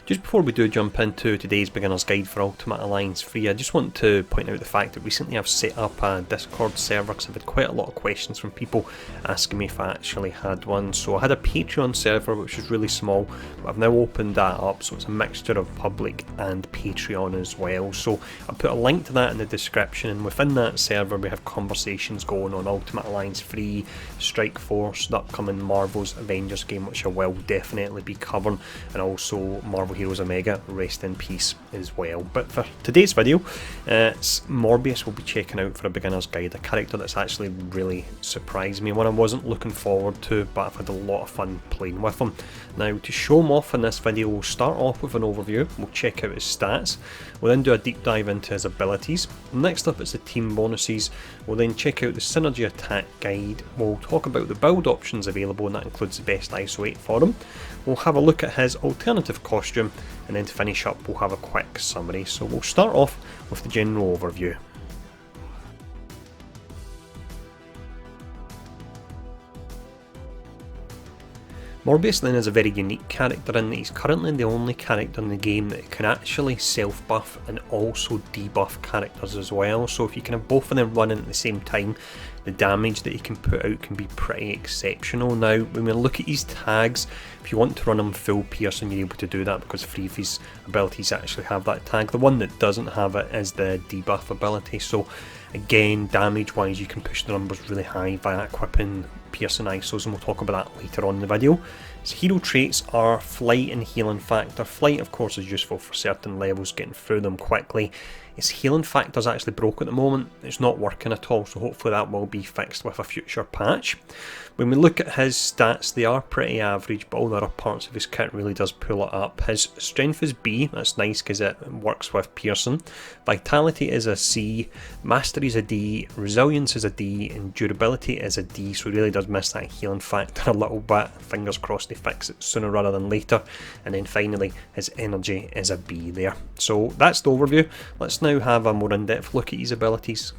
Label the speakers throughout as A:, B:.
A: Just before we do jump into today's beginner's guide for Ultimate Alliance 3, I just want to point out the fact that recently I've set up a Discord server because I've had quite a lot of questions from people asking me if I actually had one. So I had a Patreon server which was really small, but I've now opened that up, so it's a mixture of public and Patreon as well. So I'll put a link to that in the description, and within that server we have conversations going on Ultimate Alliance 3, Strike Force, the upcoming Marvel's Avengers game which I will definitely be covering, and also Marvel Heroes Omega, rest in peace as well. But for today's video, it's Morbius we'll be checking out for a beginner's guide, a character that's actually really surprised me, one I wasn't looking forward to, but I've had a lot of fun playing with him. Now, to show him off in this video, we'll start off with an overview, we'll check out his stats, we'll then do a deep dive into his abilities. Next up is the team bonuses, we'll then check out the synergy attack guide, we'll talk about the build options available, and that includes the best ISO 8 for him. We'll have a look at his alternative costume, and then to finish up we'll have a quick summary. So we'll start off with the general overview. Morbius then is a very unique character in that he's currently the only character in the game that can actually self-buff and also debuff characters as well. So if you can have both of them running at the same time, the damage that he can put out can be pretty exceptional. Now, when we look at his tags, if you want to run him full piercing, you're able to do that because 3 of his abilities actually have that tag. The one that doesn't have it is the debuff ability. So again, damage wise, you can push the numbers really high via equipping piercing ISOs, and we'll talk about that later on in the video. His hero traits are Flight and Healing Factor. Flight, of course, is useful for certain levels, getting through them quickly. His Healing Factor is actually broke at the moment, it's not working at all, so hopefully that will be fixed with a future patch. When we look at his stats, they are pretty average, but all the other parts of his kit really does pull it up. His strength is B, that's nice because it works with piercing. Vitality is a C, mastery is a D, resilience is a D, and durability is a D, so he really does miss that healing factor a little bit. Fingers crossed they fix it sooner rather than later. And then finally, his energy is a B there. So that's the overview. Let's now have a more in-depth look at his abilities.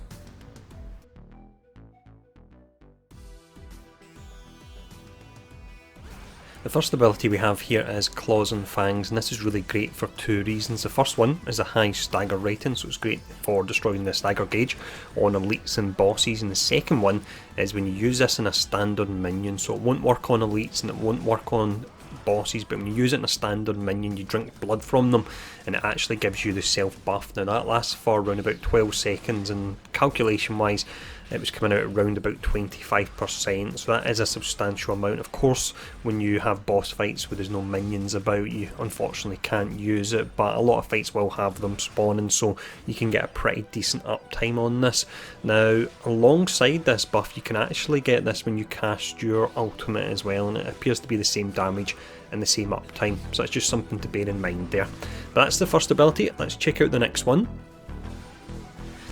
A: The first ability we have here is Claws and Fangs, and this is really great for 2 reasons. The first one is a high stagger rating, so it's great for destroying the stagger gauge on elites and bosses, and the second one is when you use this in a standard minion, so it won't work on elites and it won't work on bosses, but when you use it in a standard minion you drink blood from them and it actually gives you the self buff. Now that lasts for around about 12 seconds, and calculation wise it was coming out at around about 25%, so that is a substantial amount. Of course, when you have boss fights where there's no minions about, you unfortunately can't use it, but a lot of fights will have them spawning, so you can get a pretty decent uptime on this. Now, alongside this buff, you can actually get this when you cast your ultimate as well, and it appears to be the same damage and the same uptime, so it's just something to bear in mind there. But that's the first ability. Let's check out the next one.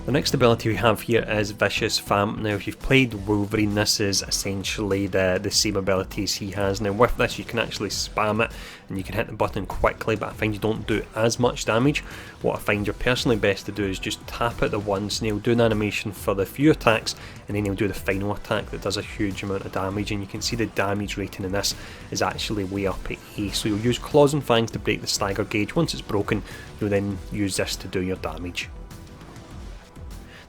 A: The next ability we have here is Vicious Vamp. Now if you've played Wolverine, this is essentially the same abilities he has. Now with this you can actually spam it and you can hit the button quickly, but I find you don't do as much damage. What I find you're personally best to do is just tap it the once, and he'll do an animation for the few attacks, and then he'll do the final attack that does a huge amount of damage, and you can see the damage rating in this is actually way up at A. So you'll use Claws and Fangs to break the stagger gauge. Once it's broken, you'll then use this to do your damage.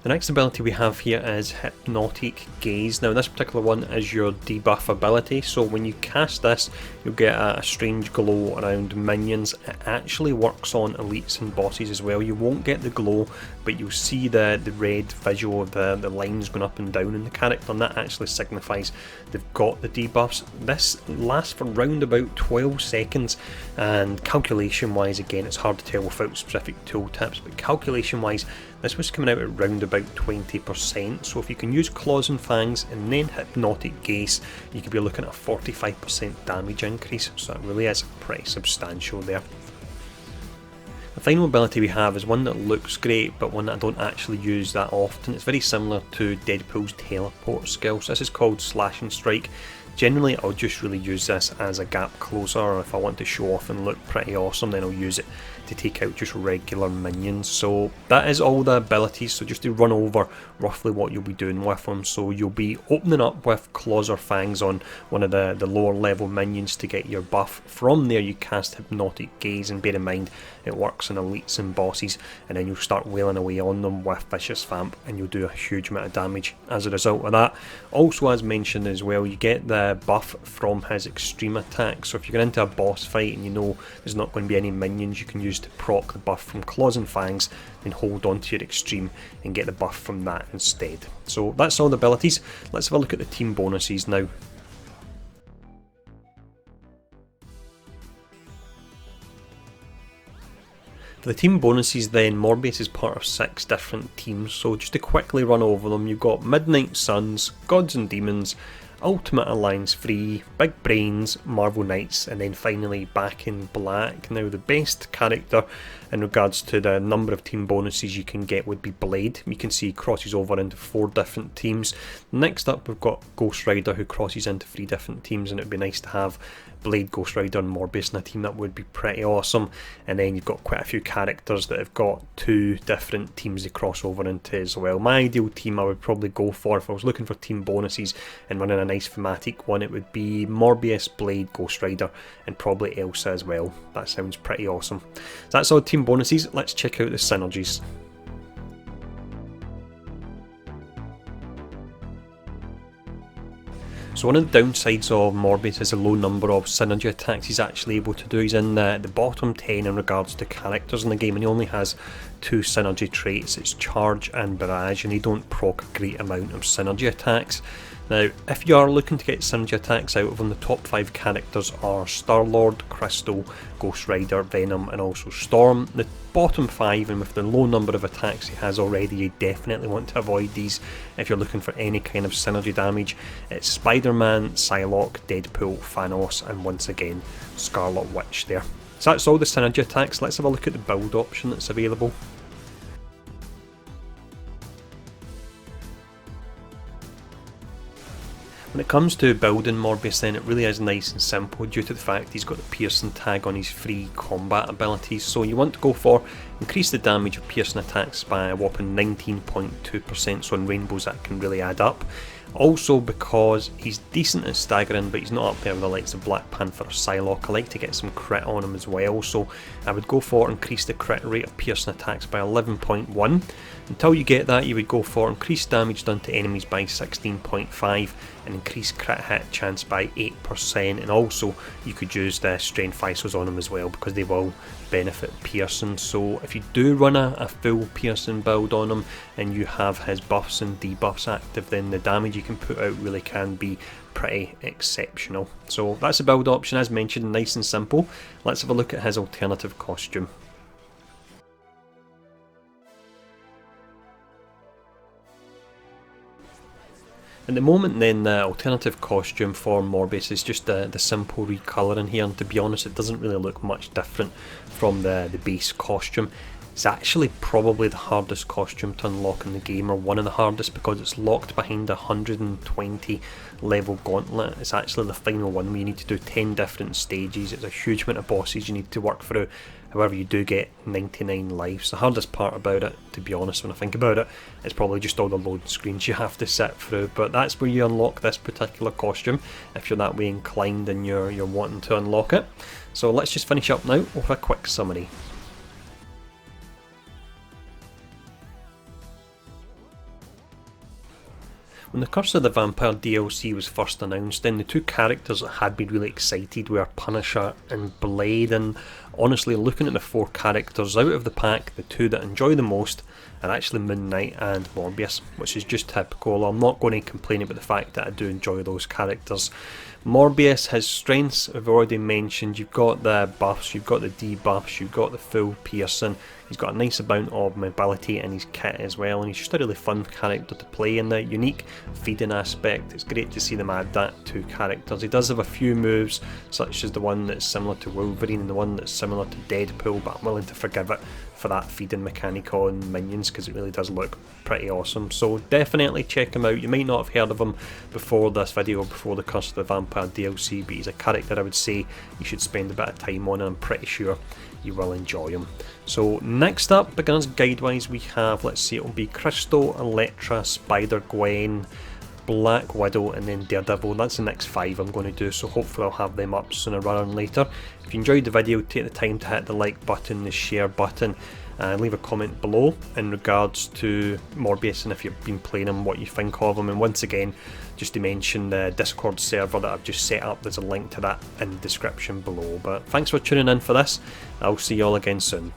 A: The next ability we have here is Hypnotic Gaze. Now this particular one is your debuff ability, so when you cast this you'll get a strange glow around minions. It actually works on elites and bosses as well. You won't get the glow, but you'll see the red visual of the lines going up and down in the character, and that actually signifies they've got the debuffs. This lasts for around about 12 seconds, and calculation wise, again it's hard to tell without specific tooltips, but calculation wise this was coming out at around about 20%, so if you can use Claws and Fangs and then Hypnotic Gaze, you could be looking at a 45% damage increase, so it really is pretty substantial there. The final ability we have is one that looks great, but one that I don't actually use that often. It's very similar to Deadpool's teleport skill, so this is called Slash and Strike. Generally I'll just really use this as a gap closer, or if I want to show off and look pretty awesome then I'll use it to take out just regular minions. So that is all the abilities. So just to run over roughly what you'll be doing with them. So you'll be opening up with Claws or Fangs on one of the lower level minions to get your buff. From there you cast Hypnotic Gaze, and bear in mind it works on elites and bosses, and then you'll start wailing away on them with Vicious Vamp, and you'll do a huge amount of damage as a result of that. Also, as mentioned as well, you get the buff from his extreme attack. So if you're into a boss fight and you know there's not going to be any minions, you can use to proc the buff from Claws and Fangs, then hold on to your extreme and get the buff from that instead. So that's all the abilities. Let's have a look at the team bonuses now. For the team bonuses then, Morbius is part of 6 different teams, so just to quickly run over them, you've got Midnight Suns, Gods and Demons, Ultimate Alliance Free, Big Brains, Marvel Knights, and then finally Back in Black. Now the best character in regards to the number of team bonuses you can get would be Blade. You can see he crosses over into 4 different teams. Next up we've got Ghost Rider, who crosses into 3 different teams, and it would be nice to have Blade, Ghost Rider and Morbius in a team. That would be pretty awesome. And then you've got quite a few characters that have got 2 different teams they cross over into as well. My ideal team I would probably go for, if I was looking for team bonuses and running a nice thematic one, it would be Morbius, Blade, Ghost Rider and probably Elsa as well. That sounds pretty awesome. So that's all team bonuses. Let's check out the synergies. So one of the downsides of Morbius is the low number of synergy attacks he's actually able to do. He's in the bottom 10 in regards to characters in the game, and he only has 2 synergy traits. It's Charge and Barrage, and they don't proc a great amount of synergy attacks. Now, if you are looking to get synergy attacks out of him, the top 5 characters are Star-Lord, Crystal, Ghost Rider, Venom and also Storm. The bottom 5, and with the low number of attacks he has already, you definitely want to avoid these if you're looking for any kind of synergy damage. It's Spider-Man, Psylocke, Deadpool, Thanos and once again Scarlet Witch there. So that's all the synergy attacks. Let's have a look at the build option that's available. When it comes to building Morbius then, it really is nice and simple due to the fact he's got the piercing tag on his free combat abilities. So you want to go for increase the damage of piercing attacks by a whopping 19.2%, so in rainbows that can really add up. Also, because he's decent at staggering but he's not up there with the likes of Black Panther or Psylocke, I like to get some crit on him as well, so I would go for increase the crit rate of piercing attacks by 11.1. Until you get that, you would go for increased damage done to enemies by 16.5 and increase crit hit chance by 8%, and also you could use the strength ISOs on him as well because they will benefit piercing. So if you do run a full piercing build on him and you have his buffs and debuffs active, then the damage you can put out really can be pretty exceptional. So that's a build option, as mentioned, nice and simple. Let's have a look at his alternative costume. At the moment then, the alternative costume for Morbius is just the simple recolouring here, and to be honest it doesn't really look much different from the base costume. It's actually probably the hardest costume to unlock in the game, or one of the hardest, because it's locked behind a 120 level gauntlet. It's actually the final one where you need to do 10 different stages. It's a huge amount of bosses you need to work through. However, you do get 99 lives. The hardest part about it, to be honest, when I think about it, is probably just all the load screens you have to sit through. But that's where you unlock this particular costume, if you're that way inclined and you're wanting to unlock it. So let's just finish up now with a quick summary. When the Curse of the Vampire DLC was first announced, then the 2 characters that had me really excited were Punisher and Blade, and honestly, looking at the 4 characters out of the pack, the 2 that I enjoy the most are actually Moon Knight and Morbius, which is just typical. I'm not going to complain about the fact that I do enjoy those characters. Morbius, his strengths I've already mentioned. You've got the buffs, you've got the debuffs, you've got the full piercing. He's got a nice amount of mobility in his kit as well, and he's just a really fun character to play. In the unique feeding aspect, it's great to see them add that to characters. He does have a few moves, such as the one that's similar to Wolverine and the one that's similar to Deadpool, but I'm willing to forgive it for that feeding mechanic on minions, because it really does look pretty awesome. So definitely check him out. You might not have heard of him before this video, before the Curse of the Vampire DLC, but he's a character I would say you should spend a bit of time on, and I'm pretty sure you will enjoy him. So next up, beginners guide wise, we have, let's see, it'll be Crystal, Electra, Spider-Gwen, Black Widow, and then Daredevil. That's the next 5 I'm going to do, so hopefully I'll have them up sooner rather than later. If you enjoyed the video, take the time to hit the like button, the share button, and leave a comment below in regards to Morbius and if you've been playing him, what you think of him. And once again, just to mention the Discord server that I've just set up, there's a link to that in the description below. But thanks for tuning in for this. I'll see you all again soon.